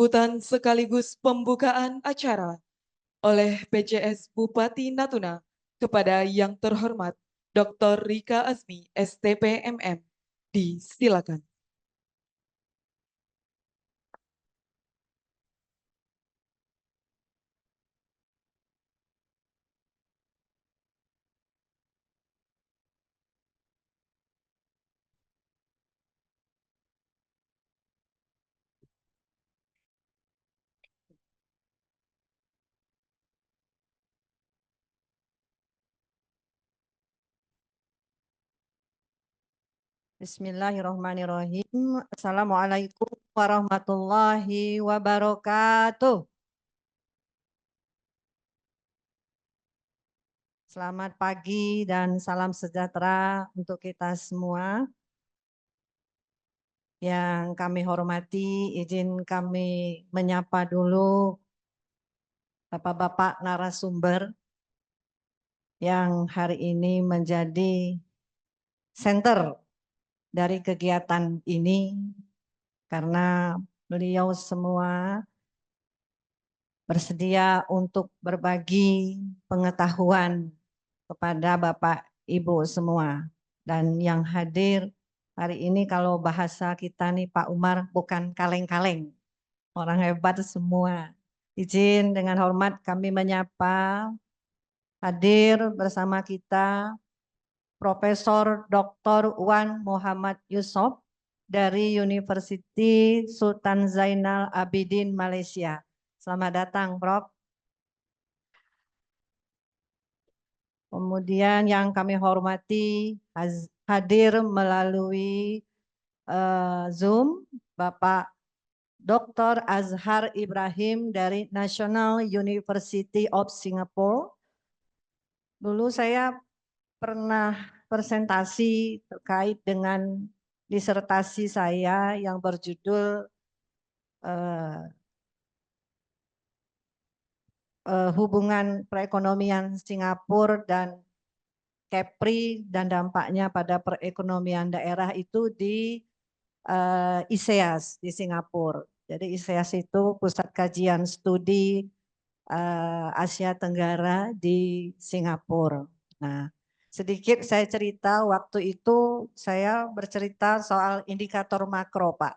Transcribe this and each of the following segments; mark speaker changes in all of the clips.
Speaker 1: Sambutan sekaligus pembukaan acara oleh PJS Bupati Natuna kepada yang terhormat Dr. Rika Azmi, STP MM. Disilakan.
Speaker 2: Bismillahirrahmanirrahim. Assalamualaikum warahmatullahi wabarakatuh. Selamat pagi dan salam sejahtera untuk kita semua. Yang kami hormati, izin kami menyapa dulu Bapak-bapak narasumber yang hari ini menjadi center dari kegiatan ini, karena beliau semua bersedia untuk berbagi pengetahuan kepada Bapak Ibu semua. Dan yang hadir hari ini, kalau bahasa kita nih Pak Umar, bukan kaleng-kaleng, orang hebat semua. Izin dengan hormat kami menyapa hadir bersama kita Profesor Dr. Wan Muhammad Yusof dari University Sultan Zainal Abidin Malaysia. Selamat datang, Prof. Kemudian yang kami hormati hadir melalui Zoom Bapak Dr. Azhar Ibrahim dari National University of Singapore. Dulu saya pernah presentasi terkait dengan disertasi saya yang berjudul hubungan perekonomian Singapura dan Kepri dan dampaknya pada perekonomian daerah itu di ISEAS di Singapura. Jadi ISEAS itu Pusat Kajian Studi Asia Tenggara di Singapura. Nah, sedikit saya cerita, waktu itu saya bercerita soal indikator makro, Pak.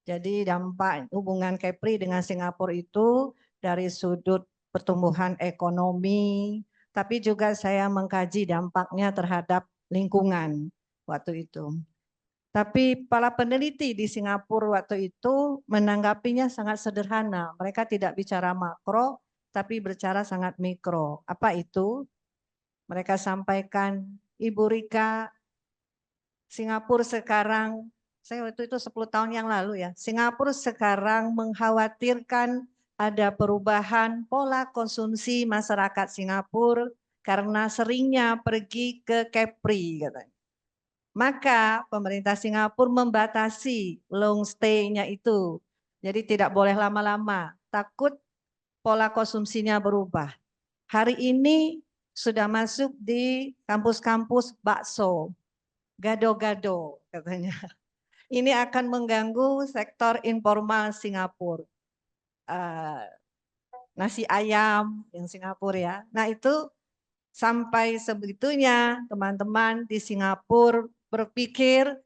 Speaker 2: Jadi dampak hubungan Kepri dengan Singapura itu dari sudut pertumbuhan ekonomi, tapi juga saya mengkaji dampaknya terhadap lingkungan waktu itu. Tapi para peneliti di Singapura waktu itu menanggapinya sangat sederhana. Mereka tidak bicara makro, tapi berbicara sangat mikro. Apa itu? Mereka sampaikan, Ibu Rika, Singapura sekarang, saya waktu itu 10 tahun yang lalu ya, Singapura sekarang mengkhawatirkan ada perubahan pola konsumsi masyarakat Singapura karena seringnya pergi ke Kepri katanya. Maka pemerintah Singapura membatasi long stay-nya itu. Jadi tidak boleh lama-lama, takut pola konsumsinya berubah. Hari ini sudah masuk di kampus-kampus bakso, gado-gado katanya. Ini akan mengganggu sektor informal Singapura. Nasi ayam yang Singapura ya. Nah itu sampai sebegitunya teman-teman di Singapura berpikir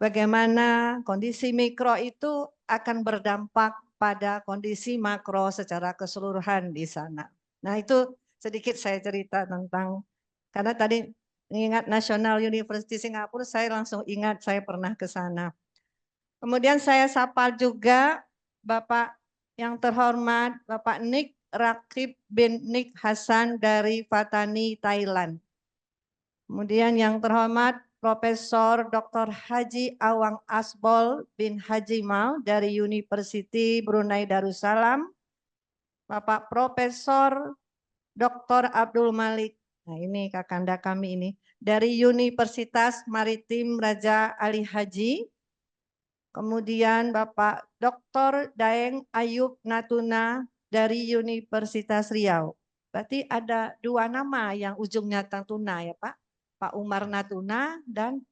Speaker 2: bagaimana kondisi mikro itu akan berdampak pada kondisi makro secara keseluruhan di sana. Nah itu sedikit saya cerita tentang, karena tadi mengingat National University Singapura, saya langsung ingat saya pernah ke sana. Kemudian saya sapa juga Bapak yang terhormat, Bapak Nick Rakib bin Nick Hasan dari Fatani, Thailand. Kemudian yang terhormat Profesor Dr. Haji Awang Asbol bin Haji Mal dari University Brunei Darussalam. Bapak Profesor Dr. Abdul Malik, nah ini kakanda kami ini, dari Universitas Maritim Raja Ali Haji. Kemudian Bapak Dr. Daeng Ayub Natuna dari Universitas Riau. Berarti ada 2 nama yang ujungnya Natuna ya Pak. Pak Umar Natuna dan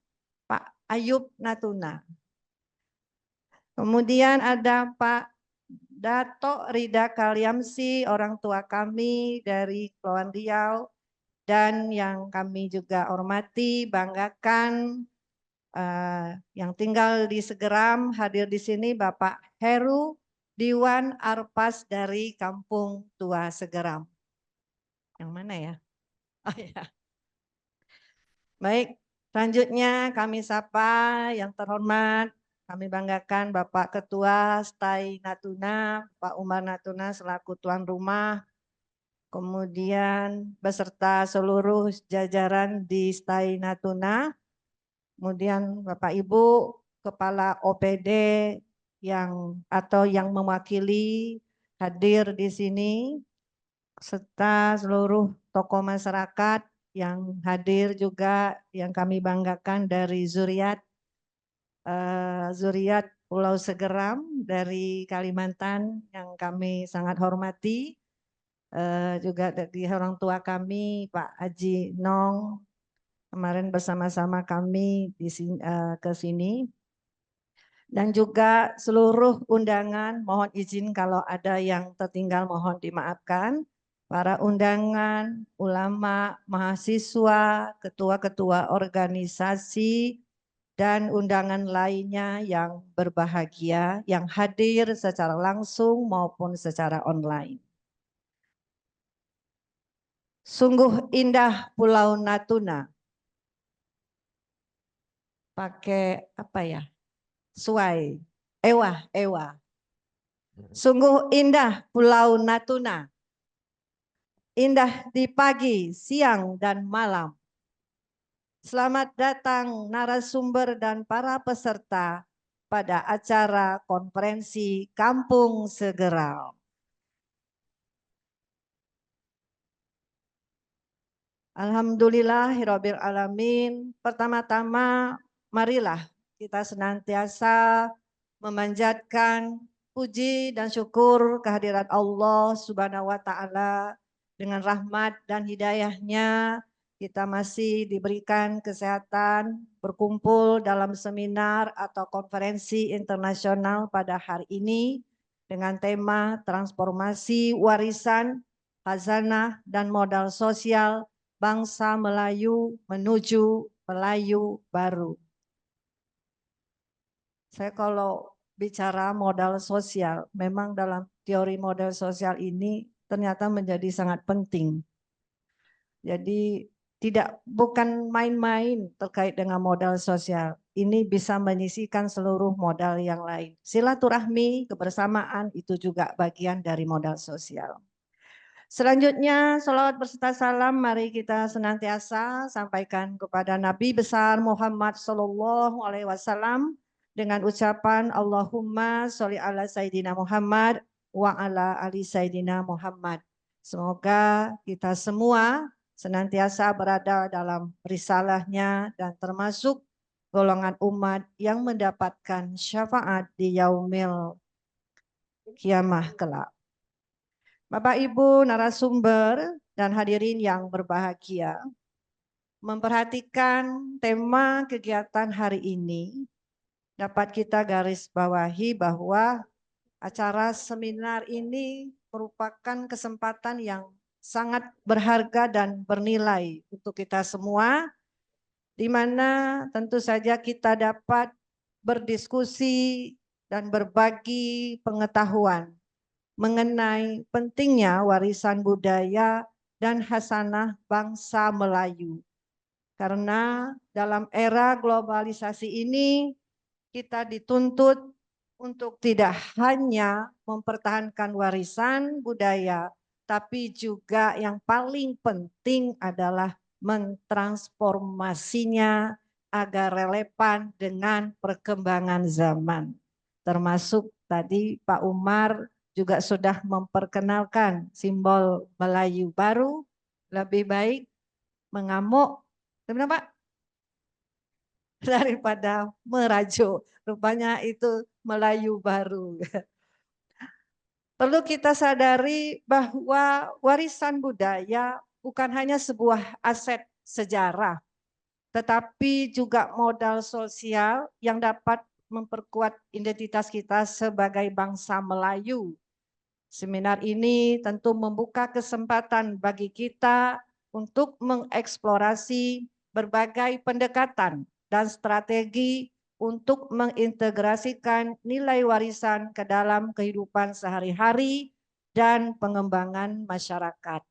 Speaker 2: Pak Ayub Natuna. Kemudian ada Pak Dato Rida Kaliamsi, orang tua kami dari Kepulauan Riau, dan yang kami juga hormati, banggakan, yang tinggal di Segeram, hadir di sini Bapak Heru Diwan Arpas dari Kampung Tua Segeram. Yang mana ya? Oh ya. Baik, selanjutnya kami sapa yang terhormat, kami banggakan Bapak Ketua STAI Natuna, Pak Umar Natuna selaku tuan rumah, kemudian beserta seluruh jajaran di STAI Natuna, kemudian Bapak Ibu Kepala OPD yang mewakili hadir di sini, serta seluruh tokoh masyarakat yang hadir juga yang kami banggakan dari zuriat Pulau Segeram dari Kalimantan yang kami sangat hormati, juga dari orang tua kami Pak Haji Nong kemarin bersama-sama kami ke sini, dan juga seluruh undangan mohon izin kalau ada yang tertinggal mohon dimaafkan. Para undangan, ulama, mahasiswa, ketua-ketua organisasi, dan undangan lainnya yang berbahagia, yang hadir secara langsung maupun secara online. Sungguh indah Pulau Natuna. Pakai apa ya? Suai. Ewa. Sungguh indah Pulau Natuna. Indah di pagi, siang, dan malam. Selamat datang narasumber dan para peserta pada acara konferensi Kampung Segeram. Alhamdulillahirabbil alamin. Pertama-tama marilah kita senantiasa memanjatkan puji dan syukur kehadirat Allah Subhanahu wa taala. Dengan rahmat dan hidayahnya kita masih diberikan kesehatan berkumpul dalam seminar atau konferensi internasional pada hari ini dengan tema transformasi warisan, khazanah, dan modal sosial bangsa Melayu menuju Melayu baru. Saya kalau bicara modal sosial, memang dalam teori modal sosial ini ternyata menjadi sangat penting. Jadi bukan main-main terkait dengan modal sosial. Ini bisa menyisikan seluruh modal yang lain. Silaturahmi, kebersamaan itu juga bagian dari modal sosial. Selanjutnya, salawat berserta salam mari kita senantiasa sampaikan kepada Nabi besar Muhammad Sallallahu Alaihi Wasallam dengan ucapan Allahumma sholli ala Sayyidina Muhammad wa ala ali Sayyidina Muhammad. Semoga kita semua senantiasa berada dalam risalahnya dan termasuk golongan umat yang mendapatkan syafaat di yaumil kiamah kelak. Bapak Ibu narasumber dan hadirin yang berbahagia, memperhatikan tema kegiatan hari ini dapat kita garis bawahi bahwa acara seminar ini merupakan kesempatan yang sangat berharga dan bernilai untuk kita semua, di mana tentu saja kita dapat berdiskusi dan berbagi pengetahuan mengenai pentingnya warisan budaya dan khasanah bangsa Melayu. Karena dalam era globalisasi ini kita dituntut untuk tidak hanya mempertahankan warisan budaya, tapi juga yang paling penting adalah mentransformasinya agar relevan dengan perkembangan zaman. Termasuk tadi Pak Umar juga sudah memperkenalkan simbol Melayu baru, lebih baik mengamuk, Pak, daripada merajuk. Rupanya itu Melayu baru. Perlu kita sadari bahwa warisan budaya bukan hanya sebuah aset sejarah, tetapi juga modal sosial yang dapat memperkuat identitas kita sebagai bangsa Melayu. Seminar ini tentu membuka kesempatan bagi kita untuk mengeksplorasi berbagai pendekatan dan strategi untuk mengintegrasikan nilai warisan ke dalam kehidupan sehari-hari dan pengembangan masyarakat.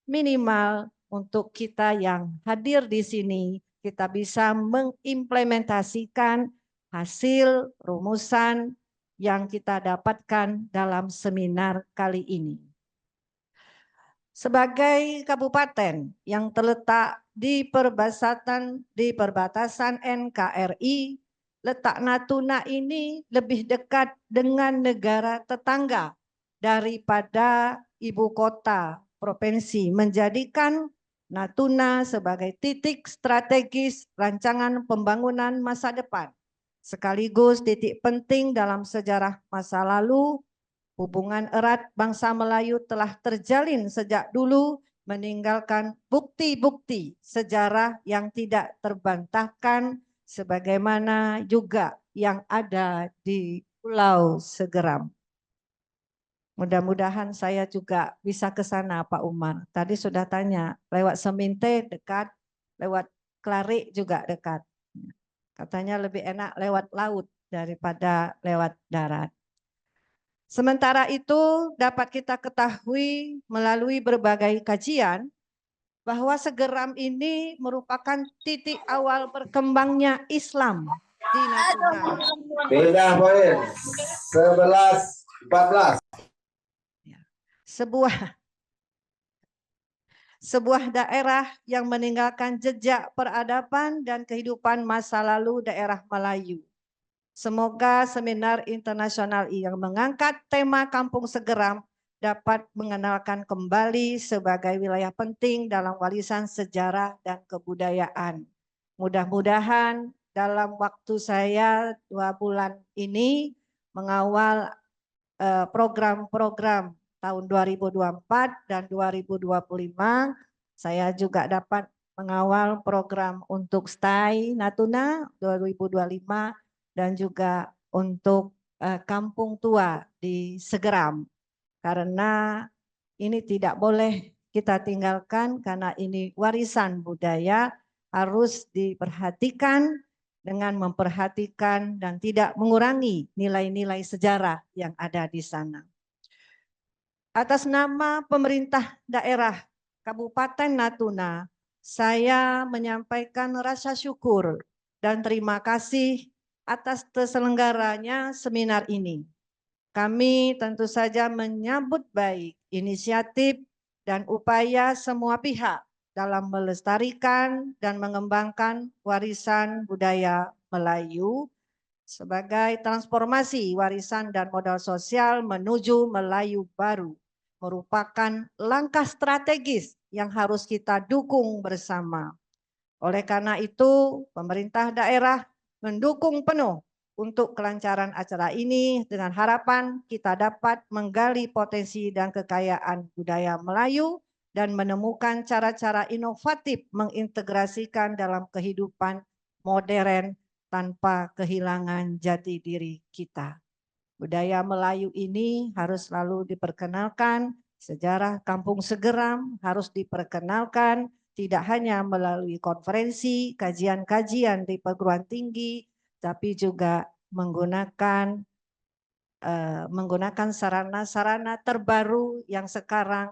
Speaker 2: Minimal untuk kita yang hadir di sini, kita bisa mengimplementasikan hasil rumusan yang kita dapatkan dalam seminar kali ini. Sebagai kabupaten yang terletak di perbatasan NKRI, letak Natuna ini lebih dekat dengan negara tetangga daripada ibu kota provinsi, menjadikan Natuna sebagai titik strategis rancangan pembangunan masa depan, sekaligus titik penting dalam sejarah masa lalu. Hubungan erat bangsa Melayu telah terjalin sejak dulu, meninggalkan bukti-bukti sejarah yang tidak terbantahkan, sebagaimana juga yang ada di Pulau Segeram. Mudah-mudahan saya juga bisa ke sana, Pak Umar. Tadi sudah tanya, lewat Seminte dekat, lewat Klarik juga dekat. Katanya lebih enak lewat laut daripada lewat darat. Sementara itu dapat kita ketahui melalui berbagai kajian bahwa Segeram ini merupakan titik awal berkembangnya Islam di Natuna.
Speaker 3: Pindah poin 11-14.
Speaker 2: Sebuah daerah yang meninggalkan jejak peradaban dan kehidupan masa lalu daerah Melayu. Semoga seminar internasional yang mengangkat tema Kampung Segeram dapat mengenalkan kembali sebagai wilayah penting dalam warisan sejarah dan kebudayaan. Mudah-mudahan dalam waktu saya 2 bulan ini mengawal program-program tahun 2024 dan 2025, saya juga dapat mengawal program untuk STAI Natuna 2025 dan juga untuk Kampung Tua di Segeram. Karena ini tidak boleh kita tinggalkan karena ini warisan budaya, harus diperhatikan dengan memperhatikan dan tidak mengurangi nilai-nilai sejarah yang ada di sana. Atas nama pemerintah daerah Kabupaten Natuna, saya menyampaikan rasa syukur dan terima kasih atas terselenggaranya seminar ini. Kami tentu saja menyambut baik inisiatif dan upaya semua pihak dalam melestarikan dan mengembangkan warisan budaya Melayu sebagai transformasi warisan dan modal sosial menuju Melayu baru, merupakan langkah strategis yang harus kita dukung bersama. Oleh karena itu, pemerintah daerah mendukung penuh untuk kelancaran acara ini dengan harapan kita dapat menggali potensi dan kekayaan budaya Melayu dan menemukan cara-cara inovatif mengintegrasikan dalam kehidupan modern tanpa kehilangan jati diri kita. Budaya Melayu ini harus selalu diperkenalkan, sejarah Kampung Segeram harus diperkenalkan, tidak hanya melalui konferensi, kajian-kajian di perguruan tinggi, tapi juga menggunakan sarana-sarana terbaru yang sekarang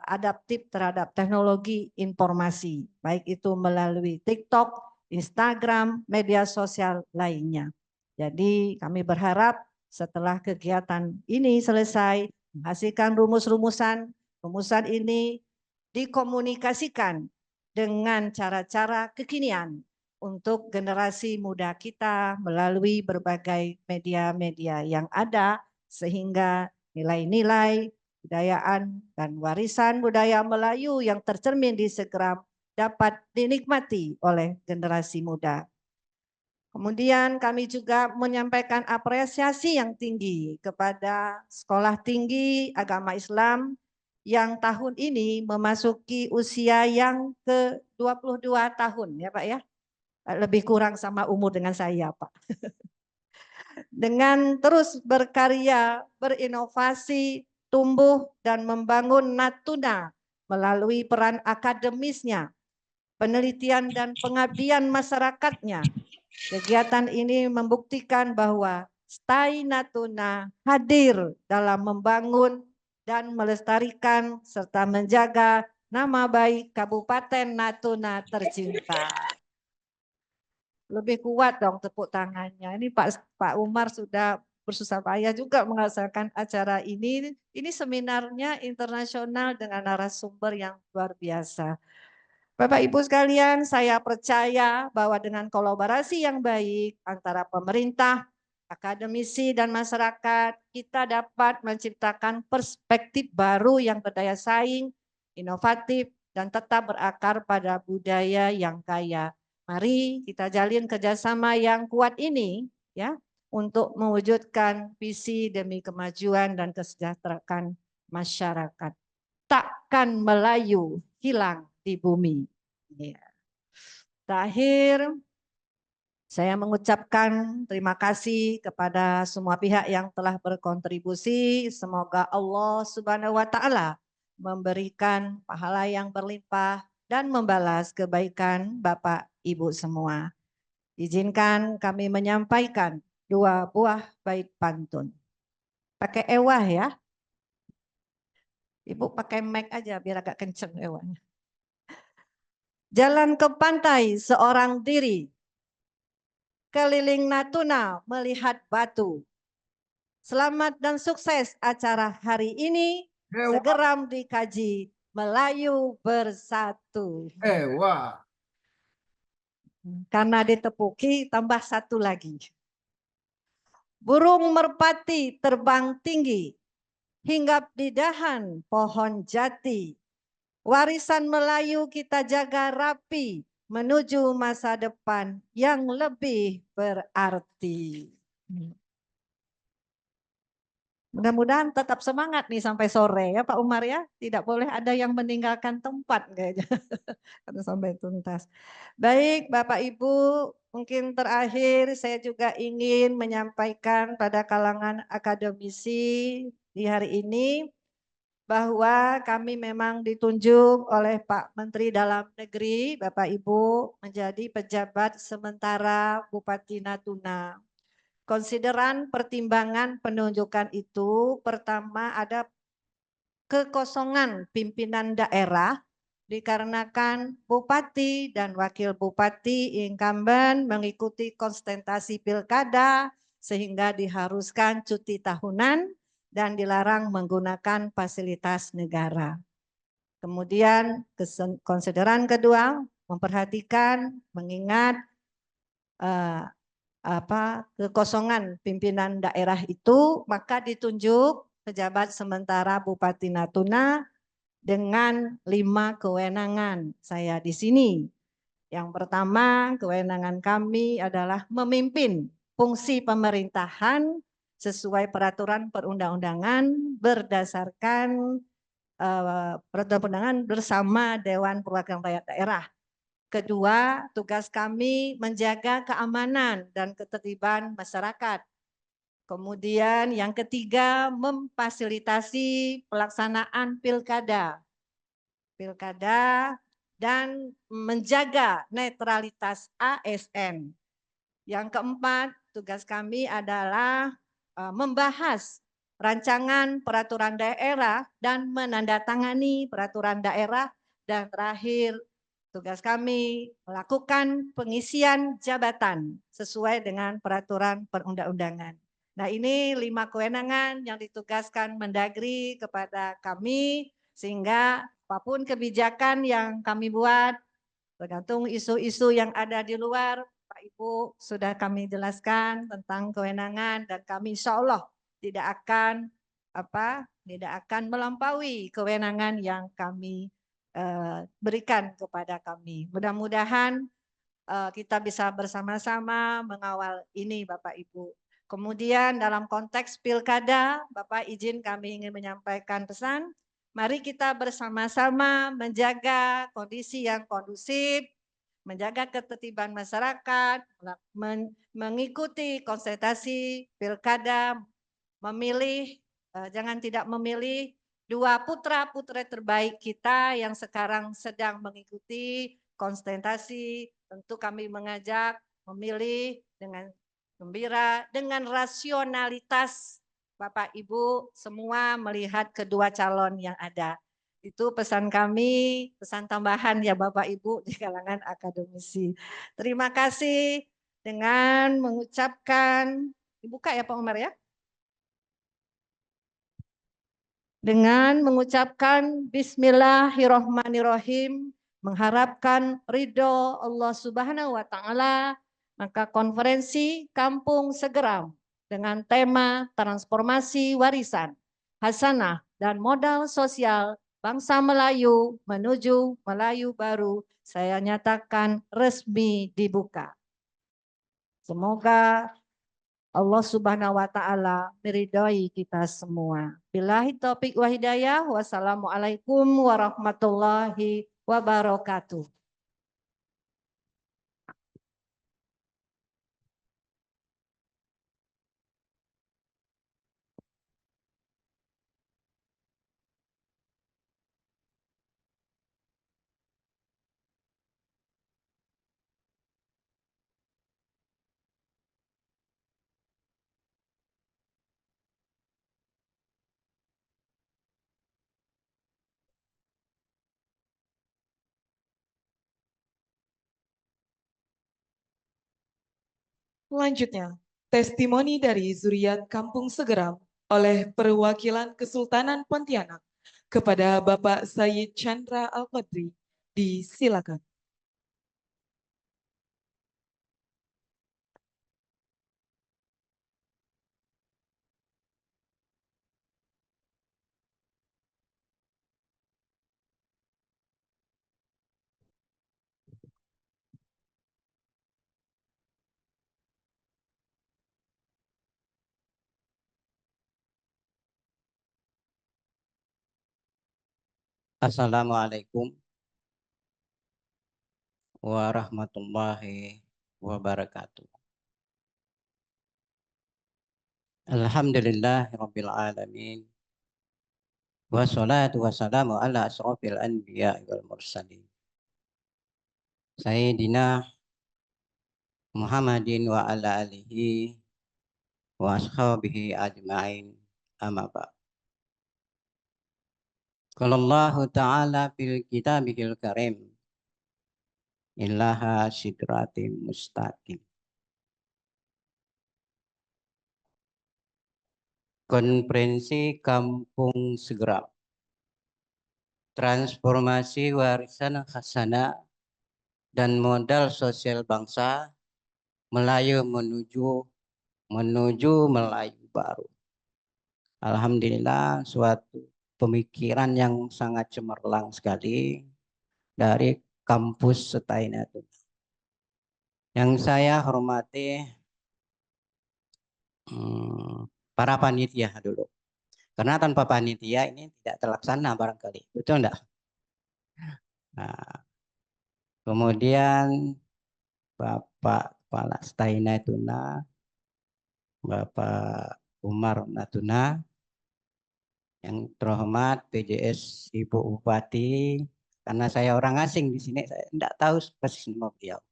Speaker 2: adaptif terhadap teknologi informasi, baik itu melalui TikTok, Instagram, media sosial lainnya. Jadi kami berharap setelah kegiatan ini selesai, menghasilkan rumusan ini dikomunikasikan dengan cara-cara kekinian untuk generasi muda kita melalui berbagai media-media yang ada, sehingga nilai-nilai kebudayaan dan warisan budaya Melayu yang tercermin di Segeram dapat dinikmati oleh generasi muda. Kemudian kami juga menyampaikan apresiasi yang tinggi kepada Sekolah Tinggi Agama Islam yang tahun ini memasuki usia yang ke-22 tahun ya Pak ya. Lebih kurang sama umur dengan saya Pak. dengan terus berkarya, berinovasi, tumbuh dan membangun Natuna melalui peran akademisnya, penelitian dan pengabdian masyarakatnya. Kegiatan ini membuktikan bahwa STAI Natuna hadir dalam membangun dan melestarikan serta menjaga nama baik Kabupaten Natuna tercinta. Lebih kuat dong tepuk tangannya. Ini Pak Umar sudah bersusah payah juga menghasilkan acara ini. Ini seminarnya internasional dengan narasumber yang luar biasa. Bapak Ibu sekalian, saya percaya bahwa dengan kolaborasi yang baik antara pemerintah, akademisi, dan masyarakat, kita dapat menciptakan perspektif baru yang berdaya saing, inovatif, dan tetap berakar pada budaya yang kaya. Mari kita jalin kerjasama yang kuat ini, ya, untuk mewujudkan visi demi kemajuan dan kesejahteraan masyarakat. Takkan Melayu hilang di bumi. Ya. Terakhir, saya mengucapkan terima kasih kepada semua pihak yang telah berkontribusi. Semoga Allah Subhanahu wa Ta'ala memberikan pahala yang berlimpah dan membalas kebaikan Bapak Ibu semua. Izinkan kami menyampaikan 2 buah bait pantun. Pakai ewah ya. Ibu pakai mic aja biar agak kenceng ewahnya. Jalan ke pantai seorang diri, keliling Natuna melihat batu. Selamat dan sukses acara hari ini. Segera dikaji Melayu bersatu.
Speaker 3: Wah.
Speaker 2: Karena ditepuki tambah satu lagi. Burung merpati terbang tinggi, hinggap di dahan pohon jati. Warisan Melayu kita jaga rapi, menuju masa depan yang lebih berarti. Mudah-mudahan tetap semangat nih sampai sore ya Pak Umar ya. Tidak boleh ada yang meninggalkan tempat kayaknya. Harus sampai tuntas. Baik Bapak Ibu, mungkin terakhir saya juga ingin menyampaikan pada kalangan akademisi di hari ini bahwa kami memang ditunjuk oleh Pak Menteri Dalam Negeri, Bapak Ibu, menjadi pejabat sementara Bupati Natuna. Konsideran pertimbangan penunjukan itu, pertama ada kekosongan pimpinan daerah dikarenakan bupati dan wakil bupati incumbent mengikuti konsentrasi pilkada sehingga diharuskan cuti tahunan dan dilarang menggunakan fasilitas negara. Kemudian konsideran kedua memperhatikan mengingat kekosongan pimpinan daerah itu, maka ditunjuk pejabat sementara Bupati Natuna dengan 5 kewenangan saya di sini. Yang pertama, kewenangan kami adalah memimpin fungsi pemerintahan sesuai peraturan perundang-undangan berdasarkan perundang-undangan bersama Dewan Perwakilan Rakyat Daerah. Kedua, tugas kami menjaga keamanan dan ketertiban masyarakat. Kemudian yang ketiga, memfasilitasi pelaksanaan pilkada. Dan menjaga netralitas ASN. Yang keempat, tugas kami adalah membahas rancangan peraturan daerah dan menandatangani peraturan daerah. Dan terakhir, tugas kami melakukan pengisian jabatan sesuai dengan peraturan perundang-undangan. Nah, ini 5 kewenangan yang ditugaskan Mendagri kepada kami, sehingga apapun kebijakan yang kami buat, tergantung isu-isu yang ada di luar, Pak Ibu sudah kami jelaskan tentang kewenangan, dan kami insya Allah tidak akan melampaui kewenangan yang kami berikan kepada kami. Mudah-mudahan kita bisa bersama-sama mengawal ini Bapak Ibu. Kemudian dalam konteks pilkada, Bapak izin kami ingin menyampaikan pesan, mari kita bersama-sama menjaga kondisi yang kondusif, menjaga ketertiban masyarakat, mengikuti konsultasi pilkada, memilih, jangan tidak memilih dua putra-putri terbaik kita yang sekarang sedang mengikuti konsultasi. Tentu kami mengajak memilih dengan gembira, dengan rasionalitas. Bapak Ibu semua melihat kedua calon yang ada. Itu pesan kami, pesan tambahan ya Bapak Ibu di kalangan akademisi. Terima kasih dengan mengucapkan, dibuka ya Pak Umar ya. Dengan mengucapkan Bismillahirrohmanirrohim, mengharapkan ridho Allah Subhanahu wa Ta'ala, maka konferensi Kampung Segeram dengan tema transformasi warisan, hasanah, dan modal sosial bangsa Melayu menuju Melayu baru, saya nyatakan resmi dibuka. Semoga Allah Subhanahu wa Ta'ala meridhoi kita semua. Billahi taufik wa hidayah. Wassalamualaikum warahmatullahi wabarakatuh.
Speaker 1: Selanjutnya, testimoni dari Zuriat Kampung Segeram oleh perwakilan Kesultanan Pontianak kepada Bapak Sayyid Chandra Al-Qadri. Disilakan.
Speaker 4: Assalamualaikum warahmatullahi wabarakatuh. Alhamdulillahirabbil alamin. Wassalatu wassalamu ala asrofil anbiya wal mursalin. Sayyidina Muhammadin wa ala alihi wa ashabihi ajma'in, amma ba'd. Qala Allah Ta'ala fil kitabihil karim, illaha sidratim mustaqim. Konferensi Kampung Segeram, transformasi warisan hasanah dan modal sosial bangsa Melayu menuju Melayu baru. Alhamdulillah, suatu pemikiran yang sangat cemerlang sekali dari kampus Setainatun. Yang saya hormati para panitia dulu. Karena tanpa panitia ini tidak terlaksana barangkali. Betul enggak? Nah, kemudian Bapak Kepala Setainatuna, Bapak Umar Natuna, yang terhormat PJS Ibu Bupati, karena saya orang asing di sini, saya tidak tahu persis nama beliau.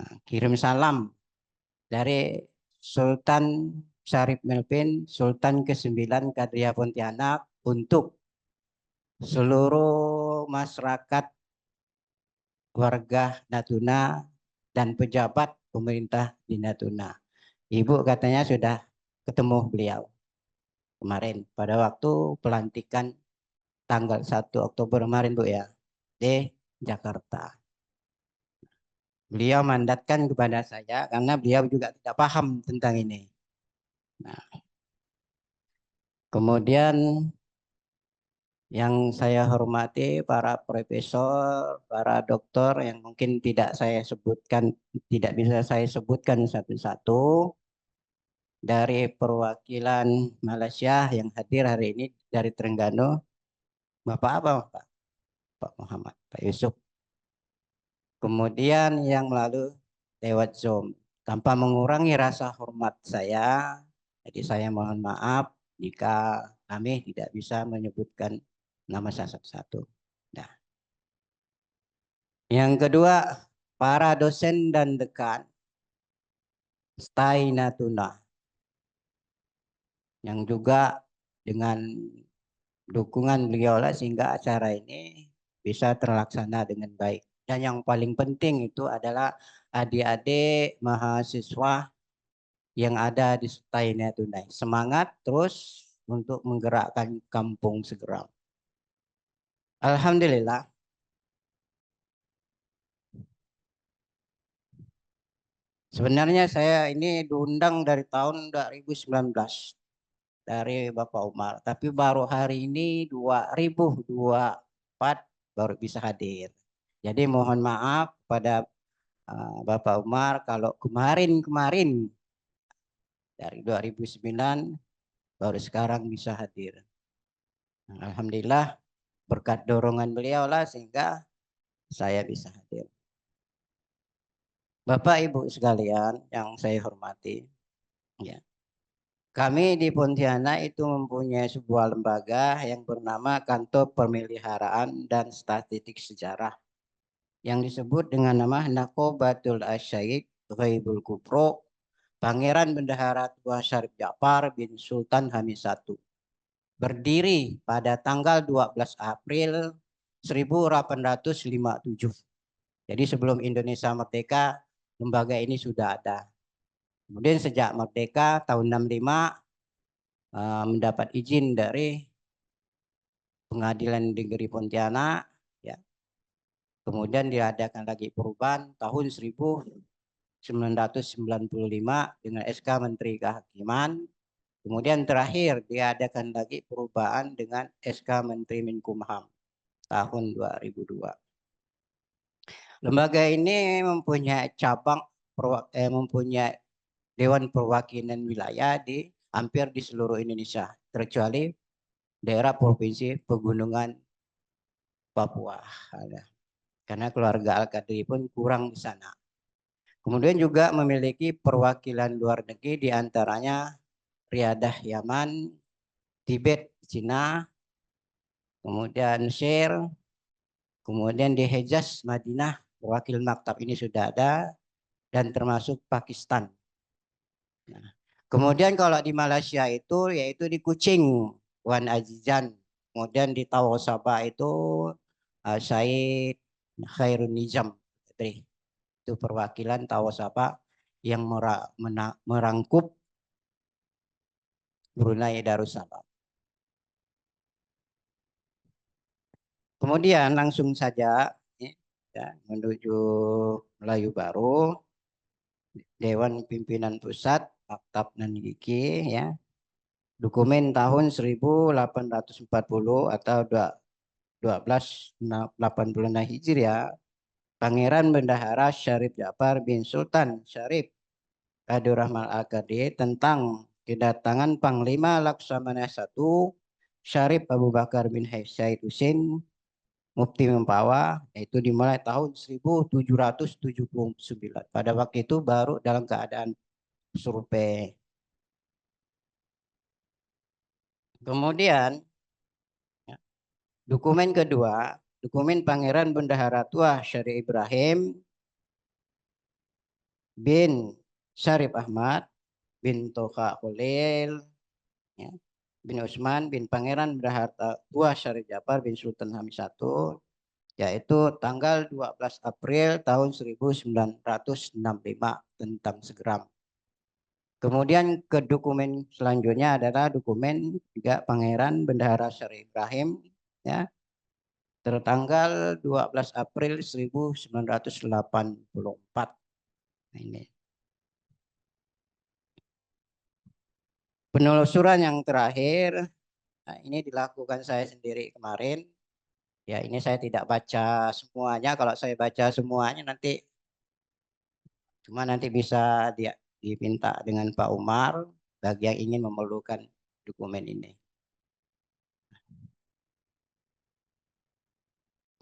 Speaker 4: Nah, kirim salam dari Sultan Syarif Melvin, Sultan ke-9 Kadria Pontianak, untuk seluruh masyarakat warga Natuna dan pejabat pemerintah di Natuna. Ibu katanya sudah ketemu beliau kemarin pada waktu pelantikan tanggal 1 Oktober kemarin Bu ya, di Jakarta. Beliau mandatkan kepada saya karena beliau juga tidak paham tentang ini. Nah, kemudian yang saya hormati para profesor, para doktor yang mungkin tidak bisa saya sebutkan satu-satu, dari perwakilan Malaysia yang hadir hari ini dari Terengganu, Bapak apa Pak? Pak Muhammad, Pak Yusuf. kemudian yang melalui lewat Zoom. Tanpa mengurangi rasa hormat saya, jadi saya mohon maaf jika kami tidak bisa menyebutkan nama satu-satu. Nah, yang kedua, para dosen dan dekan STAI Natuna yang juga dengan dukungan beliau lah sehingga acara ini bisa terlaksana dengan baik. Dan yang paling penting itu adalah adik-adik mahasiswa yang ada di STAI Natuna. Semangat terus untuk menggerakkan Kampung Segeram. Alhamdulillah. Sebenarnya saya ini diundang dari tahun 2019 dari Bapak Umar, tapi baru hari ini 2024 baru bisa hadir. Jadi mohon maaf pada Bapak Umar kalau kemarin dari 2009 baru sekarang bisa hadir. Alhamdulillah berkat dorongan beliau lah sehingga saya bisa hadir. Bapak Ibu sekalian yang saya hormati, ya. Kami di Pontianak itu mempunyai sebuah lembaga yang bernama Kantor Pemeliharaan dan Statistik Sejarah yang disebut dengan nama Nakobatul Asyid Ghaibul Kubro Pangeran Bendahara Tua Syarif Ja'far bin Sultan Hamid I. Berdiri pada tanggal 12 April 1857. Jadi sebelum Indonesia merdeka, lembaga ini sudah ada. Kemudian sejak merdeka tahun 65 mendapat izin dari Pengadilan Negeri Pontianak, ya. Kemudian diadakan lagi perubahan tahun 1995 dengan SK Menteri Kehakiman. Kemudian terakhir diadakan lagi perubahan dengan SK Menteri Menkumham tahun 2002. Lembaga ini mempunyai mempunyai Dewan Perwakilan Wilayah di hampir di seluruh Indonesia, terkecuali daerah provinsi pegunungan Papua. Karena keluarga Al-Qadri pun kurang di sana. Kemudian juga memiliki perwakilan luar negeri di antaranya Riyadh Yaman, Tibet Cina, kemudian Mesir, kemudian di Hejaz Madinah, perwakilan maktab ini sudah ada, dan termasuk Pakistan. Nah, kemudian kalau di Malaysia itu yaitu di Kuching, Wan Azizan. Kemudian di Tawau Sabah itu Syed Khairun Nizam. Itu perwakilan Tawau Sabah yang merangkup Brunei Darussalam. Kemudian langsung saja ya, menuju Melayu Baru, Dewan Pimpinan Pusat, Maktab Nangiki, ya. Dokumen tahun 1840 atau 1286 Hijriah, Pangeran Bendahara Syarif Ja'far bin Sultan Syarif Abdurrahman Al-Qadri tentang kedatangan Panglima Laksamana I Syarif Abu Bakar bin Said Husin Mufti Mempawah, yaitu dimulai tahun 1779. Pada waktu itu baru dalam keadaan survei. Kemudian ya, dokumen kedua, dokumen Pangeran Bendahara Tua Syarif Ibrahim bin Syarif Ahmad bin Toha Khalil, ya, bin Utsman bin Pangeran Bendahara Tua Syarif Ja'far bin Sultan Hamid I, yaitu tanggal 12 April tahun 1965 tentang Segeram. Kemudian ke dokumen selanjutnya adalah dokumen juga Pangeran Bendahara Syarif Ibrahim, ya, tertanggal 12 April 1984. Nah, ini. Penelusuran yang terakhir, nah ini dilakukan saya sendiri kemarin. Ya ini saya tidak baca semuanya. Kalau saya baca semuanya nanti bisa diminta dengan Pak Umar bagi yang ingin memerlukan dokumen ini.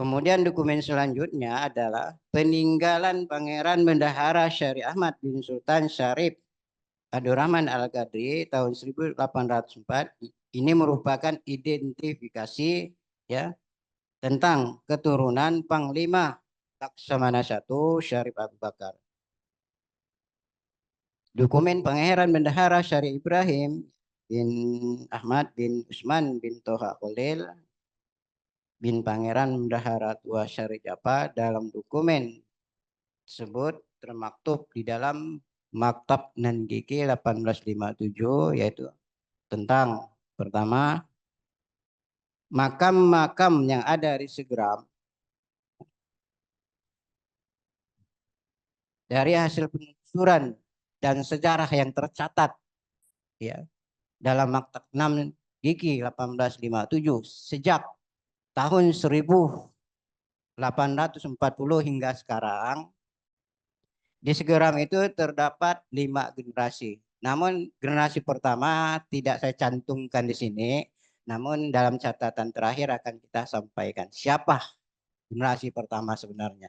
Speaker 4: Kemudian dokumen selanjutnya adalah peninggalan Pangeran Bendahara Syarif Ahmad bin Sultan Syarif Abdurrahman Al-Qadri tahun 1804. Ini merupakan identifikasi ya tentang keturunan Panglima Laksamana I Syarif Abu Bakar. Dokumen Pangeran Bendahara Syarif Ibrahim bin Ahmad bin Usman bin Toha Khalil bin Pangeran Bendahara Tua Syarif Japa dalam dokumen tersebut termaktub di dalam Maktab Nangiki 1857, yaitu tentang pertama, makam-makam yang ada di Segeram dari hasil penelusuran dan sejarah yang tercatat ya dalam Maktab 6 Gigi 1857 sejak tahun 1840 hingga sekarang. Di Segeram itu terdapat 5 generasi. Namun generasi pertama tidak saya cantumkan di sini. Namun dalam catatan terakhir akan kita sampaikan siapa generasi pertama sebenarnya.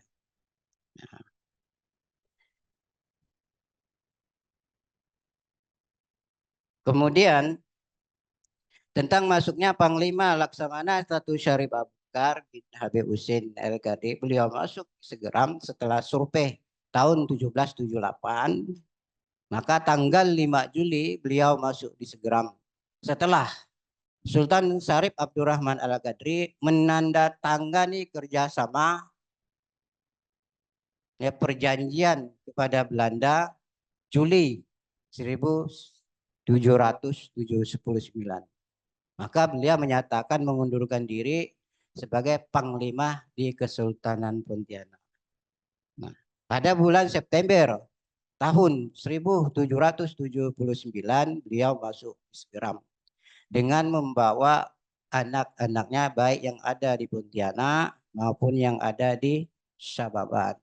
Speaker 4: Kemudian tentang masuknya Panglima Laksamana I Syarif Abu Bakar bin Habib Husin Al-Qadri, beliau masuk Segeram setelah survei tahun 1778. Maka tanggal 5 Juli beliau masuk di Segeram setelah Sultan Syarif Abdurrahman Al-Qadri menandatangani kerjasama perjanjian kepada Belanda Juli 1779. Maka beliau menyatakan mengundurkan diri sebagai Panglima di Kesultanan Pontianak. Nah, pada bulan September tahun 1779 beliau masuk Segeram dengan membawa anak-anaknya baik yang ada di Pontianak maupun yang ada di Sababat.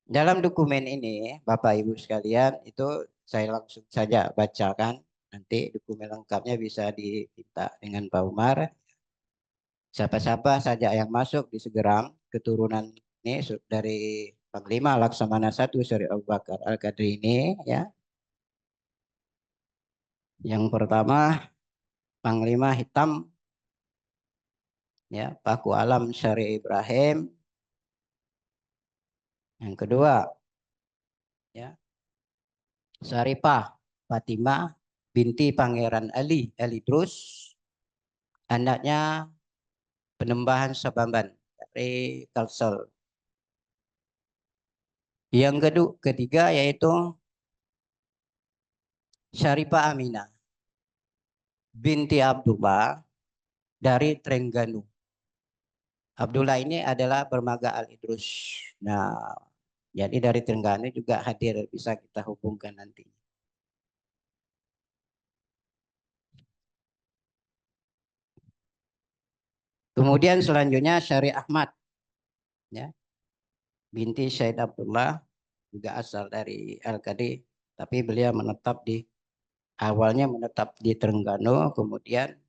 Speaker 4: Dalam dokumen ini, Bapak Ibu sekalian, itu saya langsung saja bacakan. Nanti dokumen lengkapnya bisa diminta dengan Pak Umar. Siapa-siapa saja yang masuk di Segeram, keturunan ini dari Panglima Laksamana I Syarif Abu Bakar Al-Qadri ini, ya. Yang pertama, Panglima Hitam, ya, Paku Alam Syarif Ibrahim. Yang kedua, ya, Syarifah Fatimah binti Pangeran Ali Idrus, anaknya Penembahan Sabamban dari Kalsel. Yang ketiga yaitu Syarifah Aminah binti Abdullah dari Trengganu. Abdullah ini adalah Bermaga Al Idrus. Nah, jadi dari Trengganu juga hadir, bisa kita hubungkan nanti. Kemudian selanjutnya Syarif Ahmad, ya, binti Syed Abdullah, juga asal dari Al-Qadri, tapi beliau awalnya menetap di Trengganu, kemudian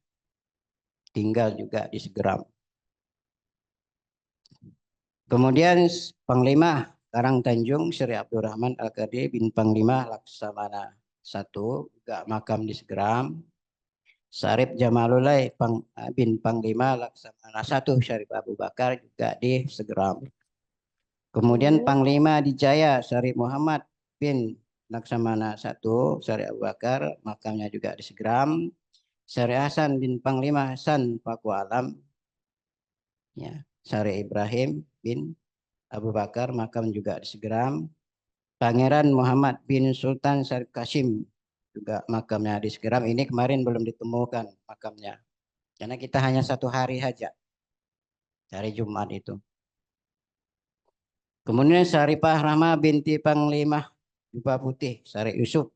Speaker 4: tinggal juga di Segeram. Kemudian Panglima Karangtanjung Syarif Abdurrahman Al-Qadri bin Panglima Laksamana I juga makam di Segeram. Syarif Jamalullah bin Panglima Laksamana I Syarif Abu Bakar juga di Segeram. Kemudian Panglima Dijaya Syarif Muhammad bin Laksamana I Syarif Abu Bakar, makamnya juga di Segeram. Syarif Hasan bin Panglima Hasan Paku Alam, ya, Syarif Ibrahim bin Abu Bakar, makam juga di Segeram. Pangeran Muhammad bin Sultan Syarif Kasim, juga makamnya di Segeram. Ini kemarin belum ditemukan makamnya, karena kita hanya 1 hari saja, hari Jumat itu. Kemudian Syarifah Rahma binti Panglima Jubah Putih Syarif Yusuf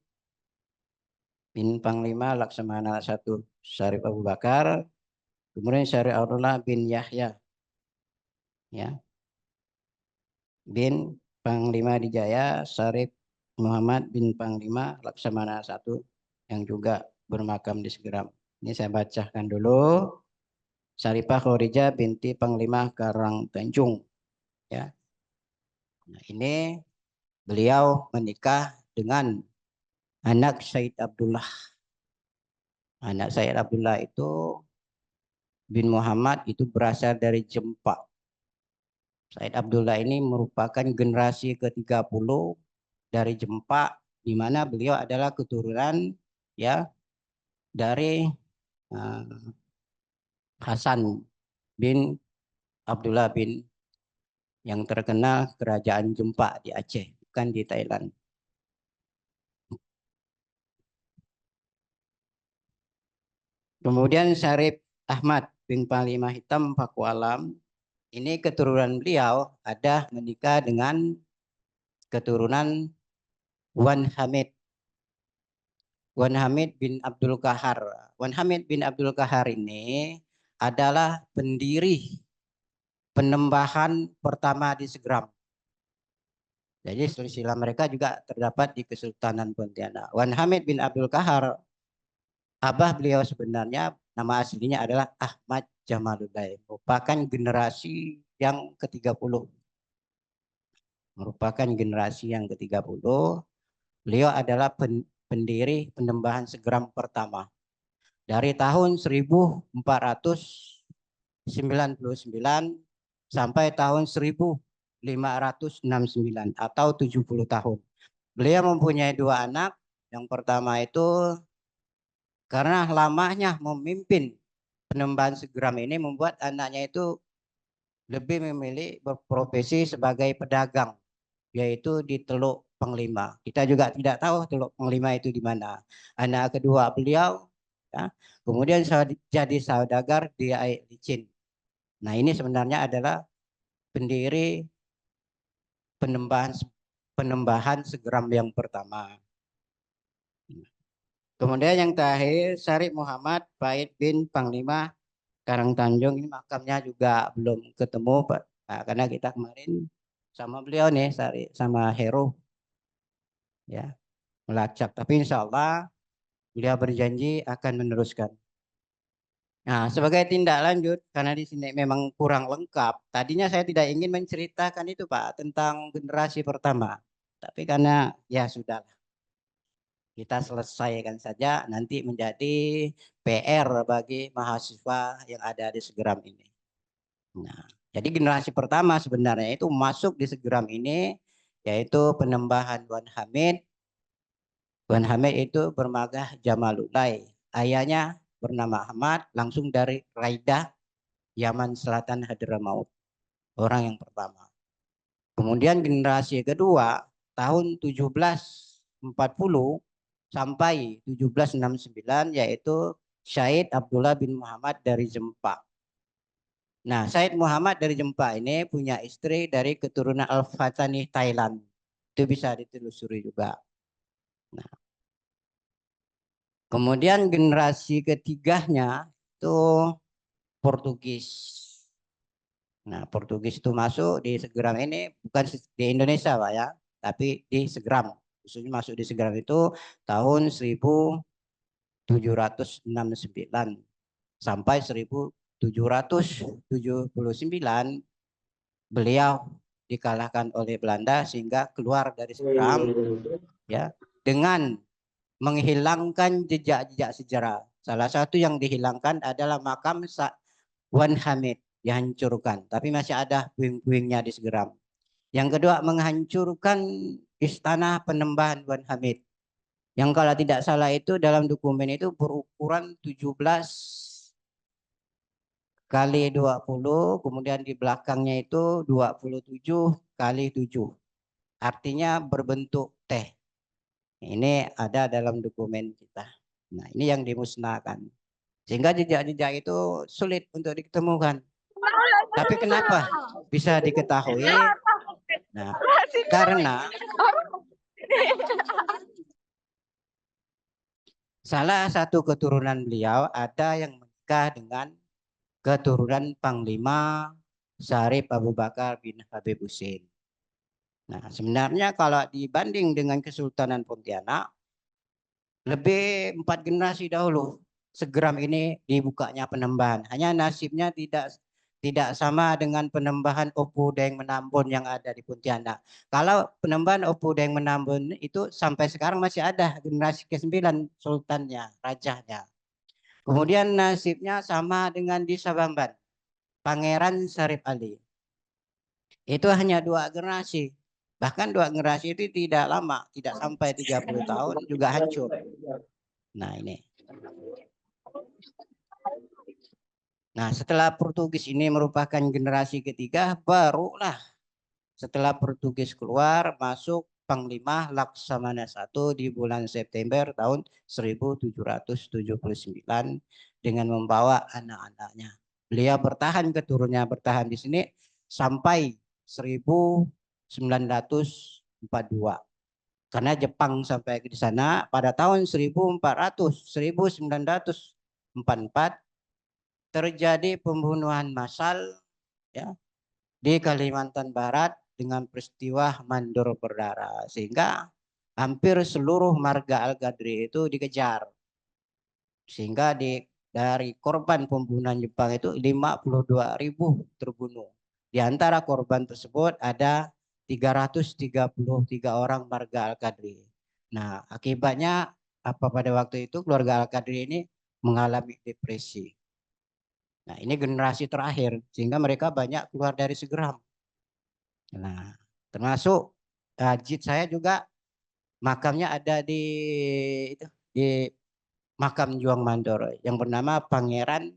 Speaker 4: bin Panglima Laksamana I Syarif Abu Bakar. Kemudian Syarif Abdullah bin Yahya, ya, bin Panglima Dijaya Syarif Muhammad bin Panglima Laksamana I yang juga bermakam di Segeram. Ini saya bacakan dulu. Syarifah Khawrijah binti Panglima Karangtanjung. Ya. Nah, ini beliau menikah dengan anak Said Abdullah. Anak Said Abdullah itu bin Muhammad itu berasal dari Jempa. Said Abdullah ini merupakan generasi ke-30 dari Jempa, di mana beliau adalah keturunan ya dari Hasan bin Abdullah bin yang terkenal kerajaan Jempa di Aceh, bukan di Thailand. Kemudian Syarif Ahmad bin Panglima Hitam Pakualam, ini keturunan beliau ada menikah dengan keturunan Wan Hamid. Wan Hamid bin Abdul Kahar. Wan Hamid bin Abdul Kahar ini adalah pendiri penembahan pertama di Segeram. Jadi silsilah mereka juga terdapat di Kesultanan Pontianak. Wan Hamid bin Abdul Kahar, abah beliau sebenarnya nama aslinya adalah Ahmad Jamaluddin, merupakan generasi yang ke-30. Merupakan generasi yang ke-30. Beliau adalah pendiri penembahan Segeram pertama. Dari tahun 1499 sampai tahun 1569 atau 70 tahun. Beliau mempunyai 2 anak. Yang pertama itu karena lamanya memimpin penembahan Segeram ini membuat anaknya itu lebih memilih berprofesi sebagai pedagang, yaitu di Teluk Panglima. Kita juga tidak tahu Teluk Panglima itu di mana. Anak kedua beliau, ya, kemudian jadi saudagar di Air Licin. Nah, ini sebenarnya adalah pendiri penembahan Segeram yang pertama. Kemudian yang terakhir, Syarif Muhammad Baid bin Panglima Karangtanjung, ini makamnya juga belum ketemu, Pak. Nah, karena kita kemarin sama beliau nih, sama Heru, ya, melacak. Tapi insya Allah beliau berjanji akan meneruskan. Nah, sebagai tindak lanjut, karena di sini memang kurang lengkap. Tadinya saya tidak ingin menceritakan itu, Pak, tentang generasi pertama. Tapi karena ya sudah, kita selesaikan saja, nanti menjadi PR bagi mahasiswa yang ada di Segeram ini. Nah, jadi generasi pertama sebenarnya itu masuk di Segeram ini, yaitu penembahan Wan Hamid. Wan Hamid itu bermagah Jamaluddin. Ayahnya bernama Ahmad, langsung dari Raidah, Yaman Selatan Hadramaut. Orang yang pertama. Kemudian generasi kedua, tahun 1740 sampai 1769, yaitu Syed Abdullah bin Muhammad dari Jempa. Nah, Syed Muhammad dari Jempa ini punya istri dari keturunan Al-Fatani Thailand. Itu bisa ditelusuri juga. Nah, kemudian generasi ketiganya itu Portugis. Nah, Portugis itu masuk di Segeram ini bukan di Indonesia, Pak ya, tapi di Segeram. Khususnya masuk di Segeram itu tahun 1769 sampai 1779 beliau dikalahkan oleh Belanda sehingga keluar dari Segeram ya dengan menghilangkan jejak-jejak sejarah. Salah satu yang dihilangkan adalah makam Wan Hamid dihancurkan, tapi masih ada puing-puingnya di Segeram. Yang kedua, menghancurkan istana penembahan Wan Hamid. Yang kalau tidak salah itu dalam dokumen itu berukuran 17 kali 20, kemudian di belakangnya itu 27 kali 7. Artinya berbentuk T. Ini ada dalam dokumen kita. Nah, ini yang dimusnahkan. Sehingga jejak-jejak itu sulit untuk ditemukan. Tapi kenapa bisa diketahui? Nah, karena salah satu keturunan beliau ada yang menikah dengan keturunan Panglima Syarif Abu Bakar bin Habib Husin. Nah, sebenarnya kalau dibanding dengan Kesultanan Pontianak, lebih 4 generasi dahulu. Segeram ini dibukanya penambahan. Hanya nasibnya tidak sama dengan penambahan Opudeng Menambun yang ada di Pontianak. Kalau penambahan Opudeng Menambun itu sampai sekarang masih ada generasi ke-9 sultannya, rajanya. Kemudian nasibnya sama dengan di Sabamban, Pangeran Syarif Ali. Itu hanya 2 generasi. Bahkan 2 generasi itu tidak lama, tidak sampai 30 tahun juga hancur. Nah ini. Nah setelah Portugis ini merupakan generasi ketiga, barulah setelah Portugis keluar masuk Panglima Laksamana I di bulan September tahun 1779 dengan membawa anak-anaknya. Beliau bertahan di sini sampai 1942. Karena Jepang sampai di sana pada tahun 1944 terjadi pembunuhan massal ya di Kalimantan Barat dengan peristiwa mandor berdarah, sehingga hampir seluruh marga Al-Qadri itu dikejar, sehingga dari korban pembunuhan Jepang itu 52.000 terbunuh. Di antara korban tersebut ada 333 orang marga Al-Qadri. Nah, akibatnya apa pada waktu itu keluarga Al-Qadri ini mengalami depresi. Nah, ini generasi terakhir sehingga mereka banyak keluar dari Segeram. Nah, termasuk Jid saya juga makamnya ada di makam Juang Mandor yang bernama Pangeran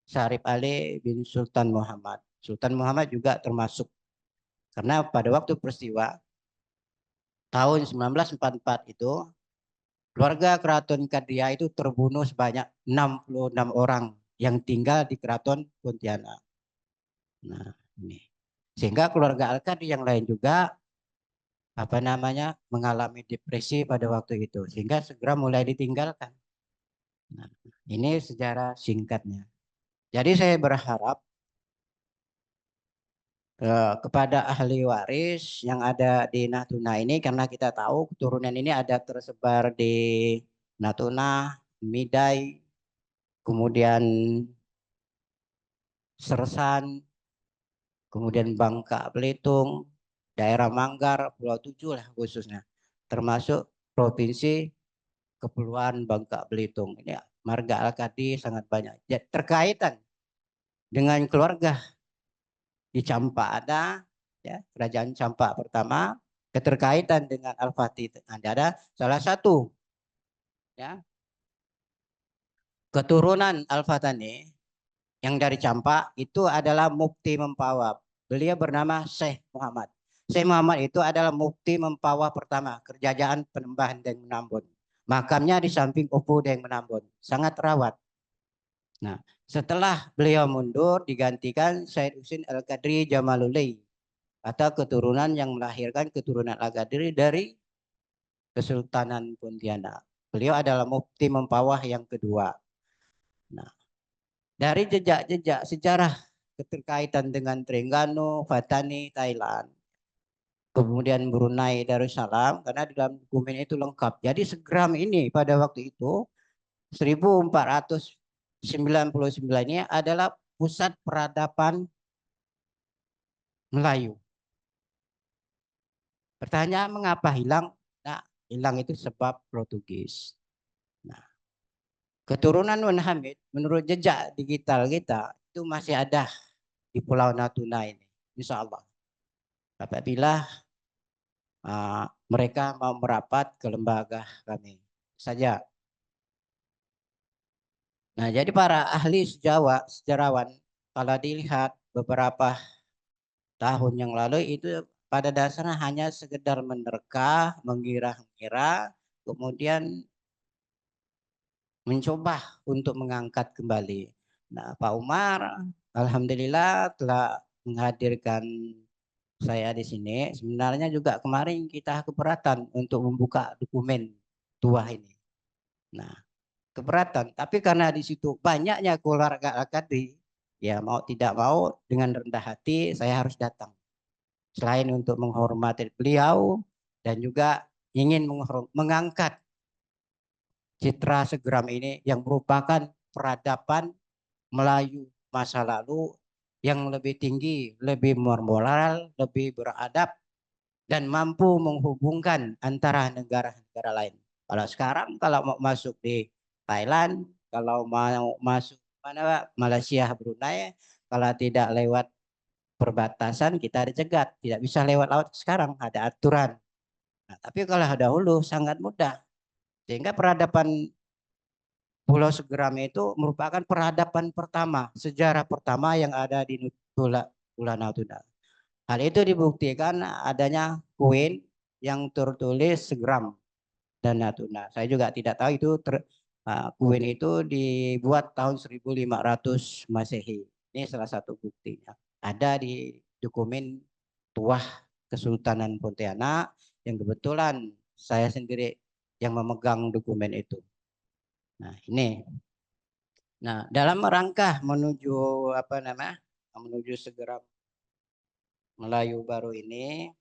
Speaker 4: Syarif Ali bin Sultan Muhammad. Sultan Muhammad juga termasuk karena pada waktu peristiwa tahun 1944 itu keluarga Keraton Kadria itu terbunuh sebanyak 66 orang yang tinggal di Keraton Pontianak. Nah, ini. Sehingga keluarga Al-Qadri yang lain juga mengalami depresi pada waktu itu sehingga segera mulai ditinggalkan. Nah, ini sejarah singkatnya. Jadi saya berharap kepada ahli waris yang ada di Natuna ini, karena kita tahu keturunan ini ada tersebar di Natuna, Midai, kemudian Sersan, kemudian Bangka Belitung, daerah Manggar, Pulau Tujuh lah khususnya, termasuk provinsi Kepulauan Bangka Belitung. Ini marga Al-Qadri sangat banyak. Ya, terkaitan dengan keluarga di Campa ada, ya, kerajaan Campa pertama, keterkaitan dengan Al-Fatih ada salah satu, ya, keturunan Al-Fatani yang dari Campa itu adalah Mufti Mempawah. Beliau bernama Syekh Muhammad. Syekh Muhammad itu adalah Mufti Mempawah pertama, Kerajaan Penembahan dan Menambun. Makamnya di samping Opu Deng Menambun, sangat terawat. Nah, setelah beliau mundur digantikan Syed Husin Al-Qadri Jamalulay atau keturunan yang melahirkan keturunan Al-Qadri dari Kesultanan Pontianak. Beliau adalah Mufti Mempawah yang kedua. Nah, dari jejak-jejak sejarah keterkaitan dengan Terengganu, Fatani, Thailand, kemudian Brunei Darussalam, karena di dalam dokumen itu lengkap. Jadi Segeram ini pada waktu itu 1499 ini adalah pusat peradaban Melayu. Pertanyaan mengapa hilang? Nah, hilang itu sebab Portugis. Nah, keturunan Wan Hamid menurut jejak digital kita itu masih ada di Pulau Natuna ini, insya Allah. Apabila mereka mau merapat ke lembaga kami saja. Nah, jadi para ahli sejarawan kalau dilihat beberapa tahun yang lalu itu pada dasarnya hanya sekedar menerka, mengira-ngira, kemudian mencoba untuk mengangkat kembali. Nah, Pak Umar, alhamdulillah telah menghadirkan saya di sini. Sebenarnya juga kemarin kita keberatan untuk membuka dokumen tua ini. Nah, keberatan. Tapi karena di situ banyaknya keluarga Al-Qadri, ya mau tidak mau dengan rendah hati saya harus datang. Selain untuk menghormati beliau dan juga ingin mengangkat Citra Segeram ini yang merupakan peradaban Melayu masa lalu yang lebih tinggi, lebih bermoral, lebih beradab, dan mampu menghubungkan antara negara-negara lain. Kalau sekarang kalau mau masuk di Thailand, kalau mau masuk mana Malaysia, Brunei, kalau tidak lewat perbatasan kita dicegat, tidak bisa lewat laut. Sekarang ada aturan. Nah, tapi kalau dahulu sangat mudah. Sehingga peradaban Pulau Segeram itu merupakan peradaban pertama, sejarah pertama yang ada di Pulau Natuna. Hal itu dibuktikan adanya koin yang tertulis Segeram dan Natuna. Saya juga tidak tahu itu koin itu dibuat tahun 1500 Masehi. Ini salah satu buktinya. Ada di dokumen Tuah Kesultanan Pontianak yang kebetulan saya sendiri yang memegang dokumen itu. Nah, ini. Nah, dalam rangka menuju menuju Segeram Melayu baru ini,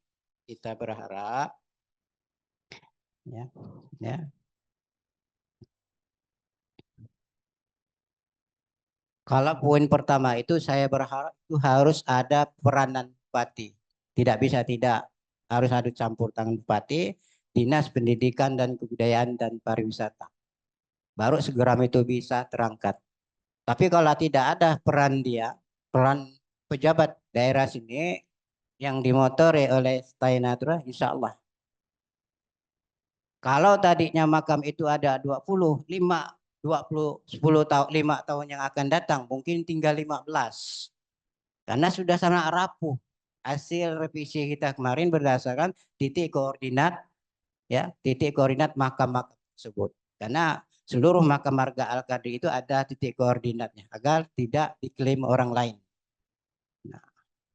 Speaker 4: kita berharap ya, ya. Kalau poin pertama itu saya berharap itu harus ada peranan bupati. Tidak bisa tidak, harus ada campur tangan bupati, Dinas Pendidikan dan Kebudayaan dan Pariwisata. Baru Segeram itu bisa terangkat. Tapi kalau tidak ada peran peran pejabat daerah sini yang dimotori oleh Stay Natura, insya Allah. Kalau tadinya makam itu ada 10 tahun, 5 tahun yang akan datang, mungkin tinggal 15. Karena sudah sangat rapuh. Hasil revisi kita kemarin berdasarkan titik koordinat makam-makam tersebut. Karena seluruh makam marga Al-Qadri itu ada titik koordinatnya agar tidak diklaim orang lain. Nah,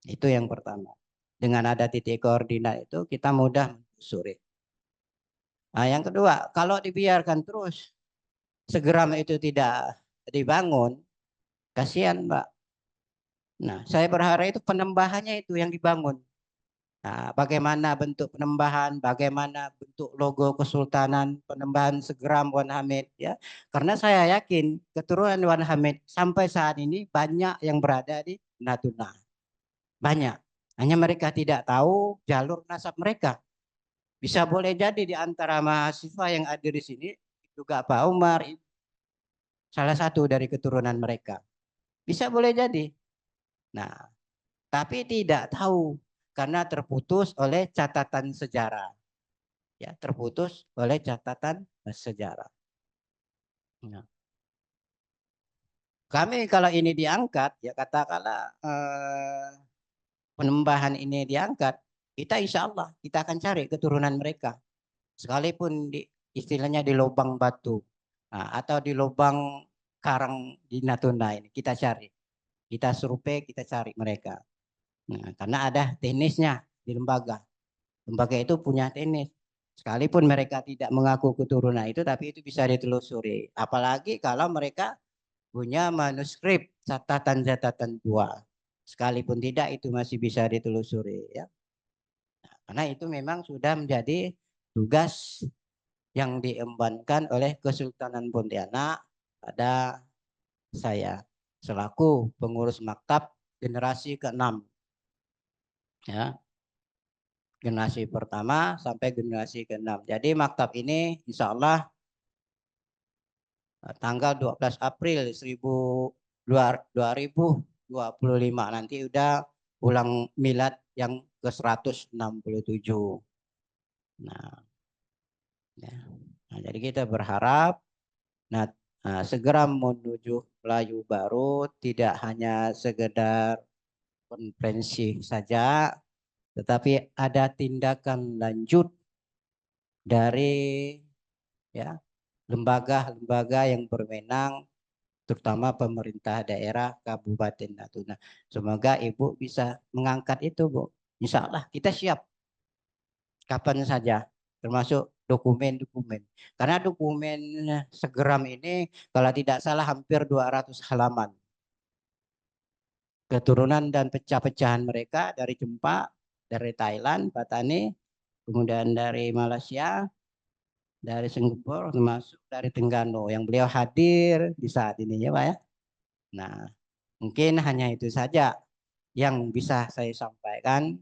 Speaker 4: itu yang pertama. Dengan ada titik koordinat itu kita mudah menelusuri. Nah, yang kedua, kalau dibiarkan terus Segeram itu tidak dibangun, kasihan, Mbak. Nah, saya berharap itu penambahannya itu yang dibangun. Nah, bagaimana bentuk penambahan, bagaimana bentuk logo kesultanan, penambahan Segeram Wan Hamid ya. Karena saya yakin keturunan Wan Hamid sampai saat ini banyak yang berada di Natuna. Banyak. Hanya mereka tidak tahu jalur nasab mereka. Bisa boleh jadi di antara mahasiswa yang ada di sini juga Pak Umar salah satu dari keturunan mereka. Bisa boleh jadi. Nah, tapi tidak tahu karena terputus oleh catatan sejarah. Ya, terputus oleh catatan sejarah. Nah, kami kalau ini diangkat, ya katakanlah penambahan ini diangkat, kita insya Allah kita akan cari keturunan mereka. Sekalipun istilahnya di lubang batu atau di lubang karang di Natuna ini, kita cari. Kita survei, kita cari mereka. Nah, karena ada teknisnya di lembaga. Lembaga itu punya teknis. Sekalipun mereka tidak mengaku keturunan itu, tapi itu bisa ditelusuri. Apalagi kalau mereka punya manuskrip catatan-catatan tua. Sekalipun tidak, itu masih bisa ditelusuri. Ya. Nah, karena itu memang sudah menjadi tugas yang diembankan oleh Kesultanan Pontianak pada saya selaku pengurus maktab generasi ke-6. Ya. Generasi pertama sampai generasi ke-6. Jadi maktab ini insya Allah tanggal 12 April 2025 nanti udah ulang milad yang ke-167. Nah, ya. Nah, jadi kita berharap segera menuju Melayu baru tidak hanya sekedar konferensi saja, tetapi ada tindakan lanjut dari ya lembaga-lembaga yang berwenang, terutama pemerintah daerah Kabupaten Natuna. Semoga Ibu bisa mengangkat itu, Bu. Insya Allah kita siap kapan saja, termasuk dokumen-dokumen. Karena dokumen Segeram ini kalau tidak salah hampir 200 halaman. Keturunan dan pecah-pecahan mereka dari Jempa, dari Thailand, Patani, kemudian dari Malaysia, dari Singapura termasuk dari Tenggano yang beliau hadir di saat ini ya Pak ya. Nah, mungkin hanya itu saja yang bisa saya sampaikan.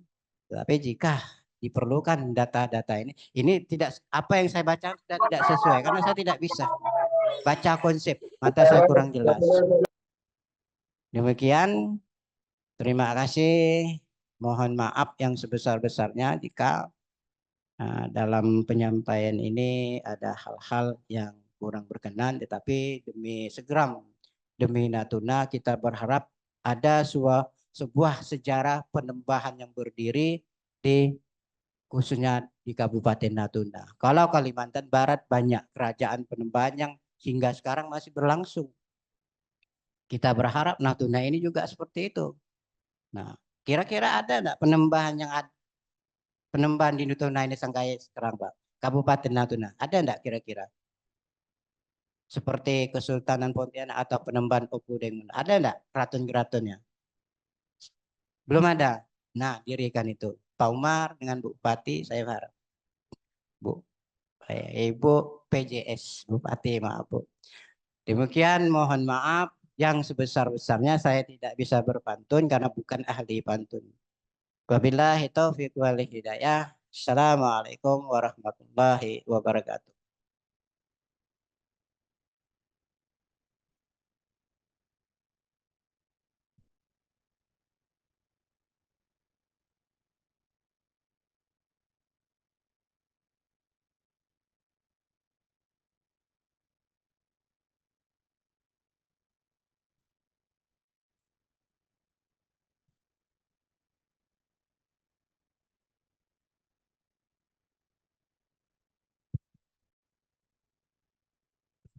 Speaker 4: Tapi jika diperlukan data-data ini tidak apa yang saya baca sudah tidak sesuai karena saya tidak bisa baca konsep, mata saya kurang jelas. Demikian, terima kasih. Mohon maaf yang sebesar-besarnya jika dalam penyampaian ini ada hal-hal yang kurang berkenan, tetapi demi Segeram, demi Natuna kita berharap ada sebuah sejarah penembahan yang berdiri di khususnya di Kabupaten Natuna. Kalau Kalimantan Barat banyak kerajaan penembahan yang hingga sekarang masih berlangsung. Kita berharap Natuna ini juga seperti itu. Nah, kira-kira ada enggak penembahan di Natuna ini sampai sekarang, Pak? Kabupaten Natuna, ada enggak kira-kira? Seperti Kesultanan Pontianak atau penembahan Opudeng, ada enggak keraton-keratonnya? Belum ada. Nah, dirikan itu. Pak Umar dengan Bu Bupati, saya harap. Bu, Ibu PJS, Bupati, maaf Bu. Demikian, mohon maaf yang sebesar-besarnya saya tidak bisa berpantun karena bukan ahli pantun. Wabillahi taufiq wal hidayah. Assalamualaikum warahmatullahi wabarakatuh.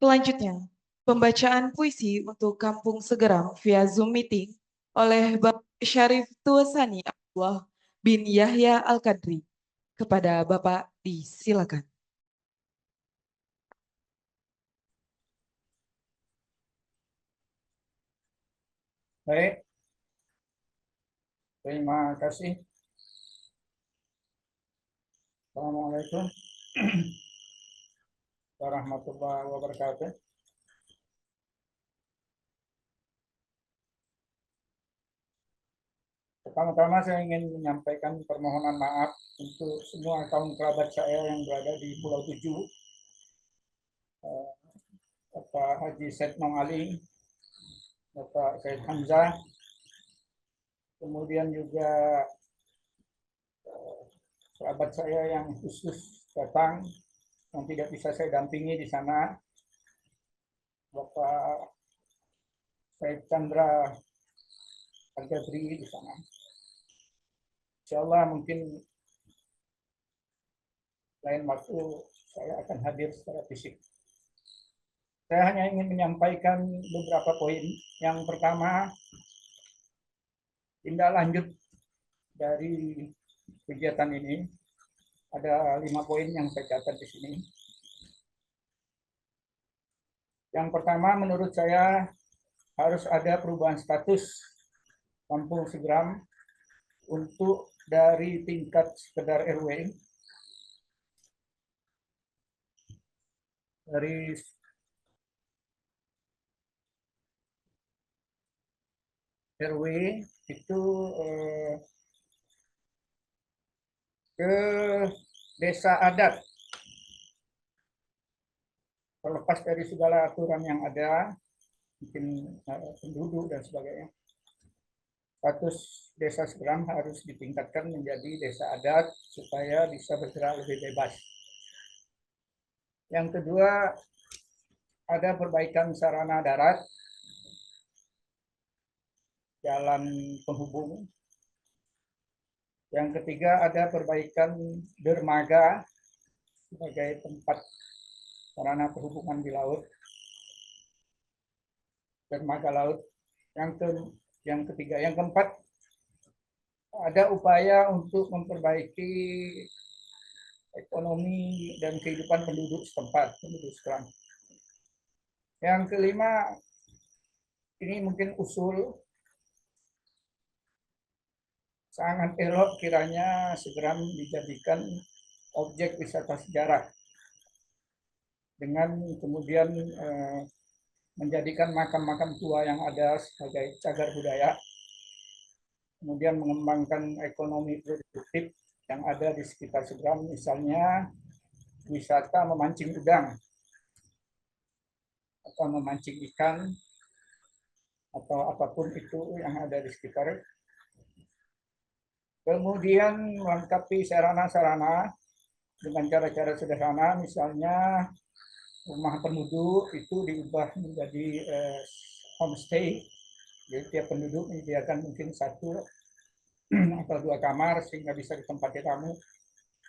Speaker 1: Selanjutnya, pembacaan puisi untuk Kampung Segeram via Zoom meeting oleh Bapak Syarif Tuasani Abdullah bin Yahya Al-Kadri. Kepada Bapak disilakan.
Speaker 5: Baik, terima kasih. Assalamualaikum warahmatullahi wabarakatuh. Pertama-tama saya ingin menyampaikan permohonan maaf untuk semua kaum kerabat saya yang berada di Pulau Tujuh, Bapak Haji Setnong Ali, Bapak Said Hamzah, kemudian juga kerabat saya yang khusus datang yang tidak bisa saya dampingi di sana, Bapak Said Chandra Al-Gadri di sana. Insya Allah mungkin lain waktu saya akan hadir secara fisik. Saya hanya ingin menyampaikan beberapa poin. Yang pertama, tindak lanjut dari kegiatan ini. Ada 5 poin yang saya catat di sini. Yang pertama, menurut saya harus ada perubahan status Kampung Segeram untuk dari tingkat sekedar RW, dari RW itu ke desa adat. Terlepas dari segala aturan yang ada, mungkin penduduk dan sebagainya, status desa Segeram harus ditingkatkan menjadi desa adat supaya bisa bergerak lebih bebas. Yang kedua, ada perbaikan sarana darat, jalan penghubung. Yang ketiga, ada perbaikan dermaga sebagai tempat sarana perhubungan di laut, dermaga laut. Yang ketiga, yang keempat, ada upaya untuk memperbaiki ekonomi dan kehidupan penduduk setempat, penduduk Segeram. Yang kelima, ini mungkin usul, sangat elok kiranya Segeram dijadikan objek wisata sejarah. dengan kemudian menjadikan makam-makam tua yang ada sebagai cagar budaya, kemudian mengembangkan ekonomi produktif yang ada di sekitar Seberang, misalnya wisata memancing udang atau memancing ikan atau apapun itu yang ada di sekitar. Kemudian melengkapi sarana-sarana dengan cara-cara sederhana, misalnya rumah penduduk itu diubah menjadi homestay. Jadi tiap penduduk menyediakan mungkin 1 atau 2 kamar sehingga bisa ditempati tamu.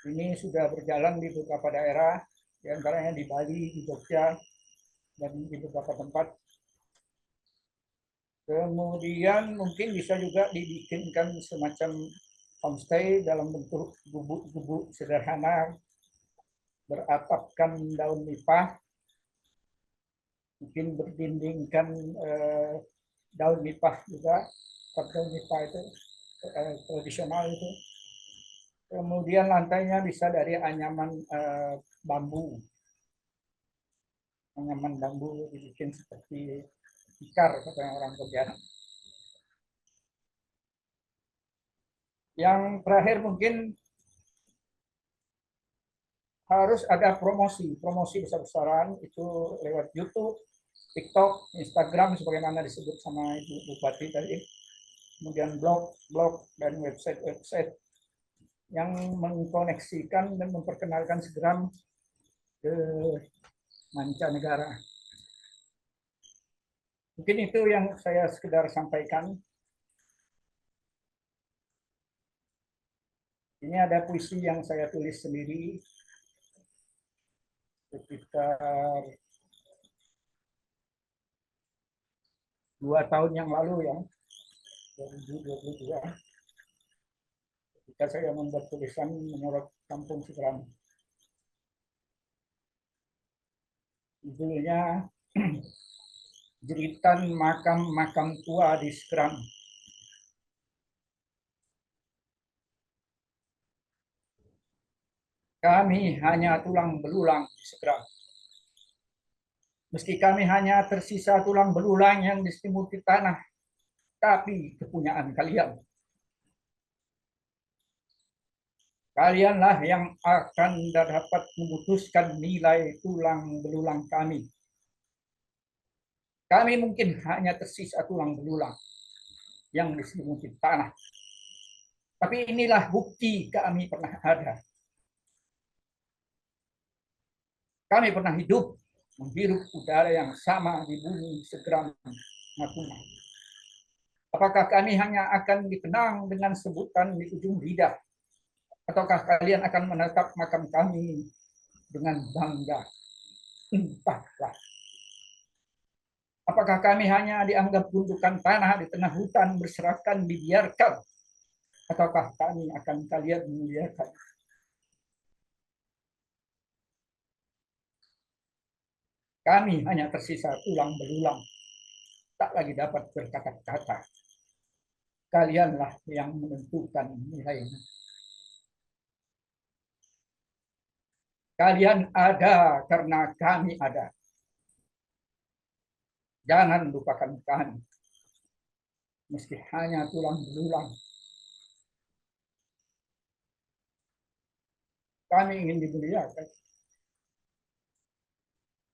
Speaker 5: Ini sudah berjalan di beberapa daerah, di antaranya di Bali, di Jogja, dan di beberapa tempat. Kemudian mungkin bisa juga dibikinkan semacam homestay dalam bentuk gubuk-gubuk sederhana beratapkan daun nipah, mungkin berdindingkan daun nipah juga, daun nipah itu tradisional itu. Kemudian lantainya bisa dari anyaman bambu. Anyaman bambu dibikin seperti tikar kata orang Pontianak. Yang terakhir mungkin harus ada promosi besar-besaran itu lewat YouTube, TikTok, Instagram sebagaimana disebut sama Ibu Bupati tadi. Kemudian blog dan website yang mengkoneksikan dan memperkenalkan Seberang ke mancanegara. Mungkin itu yang saya sekedar sampaikan. Ini ada puisi yang saya tulis sendiri sekitar 2 tahun yang lalu ya, 2022. Ketika saya membuat tulisan menyorot kampung Seberang. Judulnya Jeritan Makam-Makam Tua di Seberang. Kami hanya tulang belulang di Seberang. Meski kami hanya tersisa tulang belulang yang diselimuti tanah, tapi kepunyaan kalian. Kalianlah yang akan dapat memutuskan nilai tulang belulang kami. Kami mungkin hanya tersisa tulang belulang yang diselimuti tanah. Tapi inilah bukti kami pernah ada. Kami pernah hidup, menghirup udara yang sama di bumi Seberang Natuna. Apakah kami hanya akan dikenang dengan sebutan di ujung lidah? Ataukah kalian akan menatap makam kami dengan bangga? Entahlah. Apakah kami hanya dianggap gundukan tanah di tengah hutan berserakan dibiarkan? Ataukah kami akan kalian memuliakan? Kami hanya tersisa tulang belulang, tak lagi dapat berkata-kata. Kalianlah yang menentukan nilainya. Kalian ada karena kami ada. Jangan lupakan kami. Meski hanya tulang belulang. Kami ingin dimuliakan.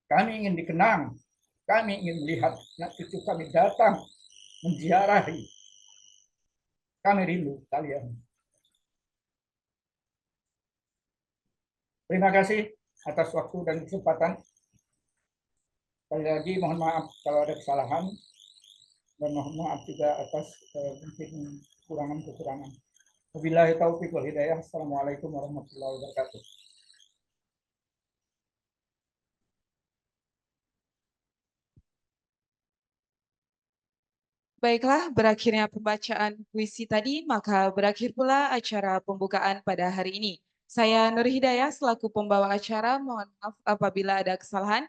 Speaker 5: Kami ingin dikenang. Kami ingin melihat anak cucu kami datang menziarahi. Kami rindu kalian. Terima kasih atas waktu dan kesempatan. Sekali lagi mohon maaf kalau ada kesalahan dan mohon maaf juga atas mungkin kekurangan-kekurangan. Wabillahi taufiq wal hidayah. Assalamualaikum warahmatullahi wabarakatuh.
Speaker 1: Baiklah, berakhirnya pembacaan puisi tadi, maka berakhir pula acara pembukaan pada hari ini. Saya Nur Hidayah selaku pembawa acara, mohon maaf apabila ada kesalahan.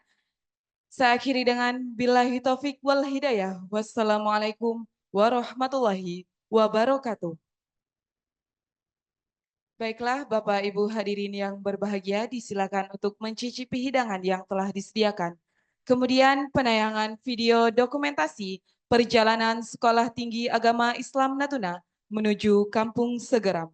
Speaker 1: Saya akhiri dengan billahi taufik wal hidayah. Wassalamualaikum warahmatullahi wabarakatuh. Baiklah, Bapak Ibu hadirin yang berbahagia, disilakan untuk mencicipi hidangan yang telah disediakan. Kemudian penayangan video dokumentasi perjalanan Sekolah Tinggi Agama Islam Natuna menuju Kampung Segeram.